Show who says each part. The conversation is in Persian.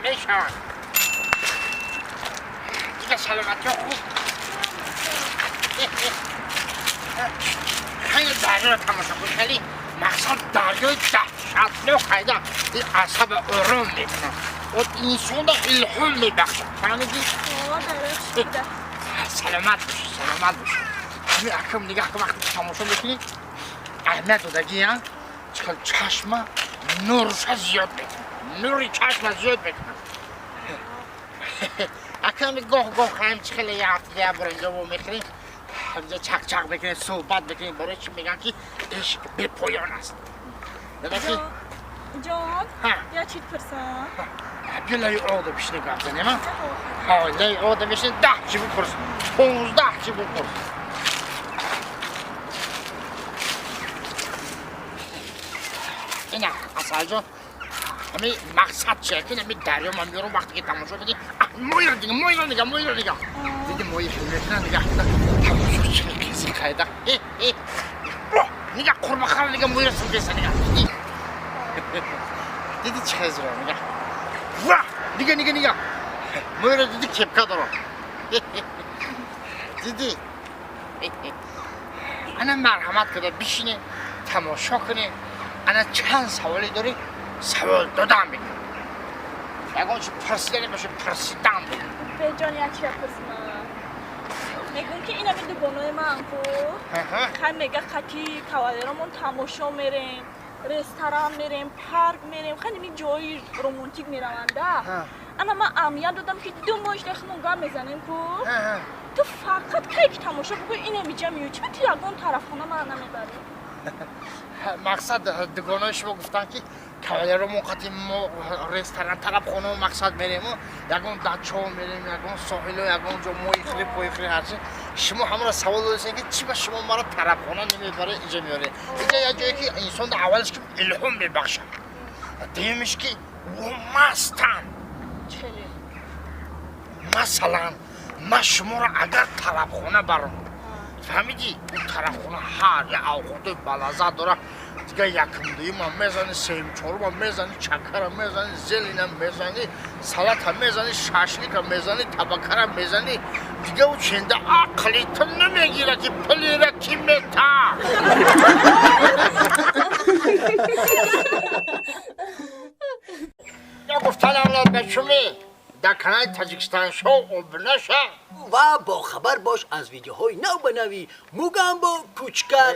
Speaker 1: میشوند. دیگه سلامتی خوب. خیلی دریا رو تماشا کن خیلی مقصد دریای دهشتناک هایده این عصب آرام میکنه و انسان را الهام میبخشه. فهمیدی؟ سلامت باشی سلامت باشی. همین اکرم نگاه که وقتی تماشا میکنی اهمیت دادگی ها چقدر چشم نورش زیاد میکنه. نوری چشم زیاد میکنه. اکرم گاه خواهیم خیلی یه هفته برنجا و میخوریم همینجا چک بکنیم صحبت بکنیم برای چی میگن که عشق به پایان است.
Speaker 2: جان یا چیت پرسان؟
Speaker 1: بیا لای آده بشنه گفت زنیم ها؟ لای آده بشنه 10 چی بپرس 15 چی بپرس. اینه اصل جان همین مقصد چیه که همین دریا من بیارم وقتی که تماشا بدی موی رو دیگه دیدی موی خیلی کنه نگه تماشا چه کسی خیده نگه قربه خرم نگه موی رو سمجیسته نگه دیدی چه خیزی رو نگه نگه موی رو دیدی کپکه دارم دیدی انا مرحمت کده بشینه تماشا کنه انا چند سوالی داری سوال دادم بگم یکون چه پرسیدنی باشه پرسیدم بگم
Speaker 2: به جان یا چی پرسیدم میگون که این همین دوگانای من خیلی میگه خطی کوالیرامون تماشا میریم رستوران میریم پارک میریم خیلی می جایی رومانتیک میرونده اما من اهمیت دادم که 2 ماه نخمون گام میزنیم کو تو فقط که تماشا بگو این همیجا میوچی تو یکون طرفخونه من نمیبری
Speaker 1: مقصد دوگانای شما گفتن که کوالیرامون خطی ما رستوران طرف خونه مقصد میریم یکون دچو میریم یکون ساحل یکون جو موی خیلی پای خیلی هرچی شما همه را سوال داشتین که چی با شما ما را طرف خونه نمیبره اینجا میاره اینجا یه جایی که انسان در اولش که الهام میبخشه دیمیش که مستن مثلا من شما را اگر طرف خونه برم فهمیدی اون طرف خونه هر یه اوقات بلازت داره دیگه یکم دوی من میزنی سیم چورو من میزنی چکر هم میزنی زلین هم میزنی سلات هم میزنی شاشلیک هم میزنی تبکر هم میزنی دیگه او چنده عقلی تو نمیگیره که پلی را کی میتا یا گفتن اولاد بچومی در کانال تاجیکستان شو اوبنشا
Speaker 3: و با خبر باش از ویدیوهای نو به نوی موگامبو کوچکر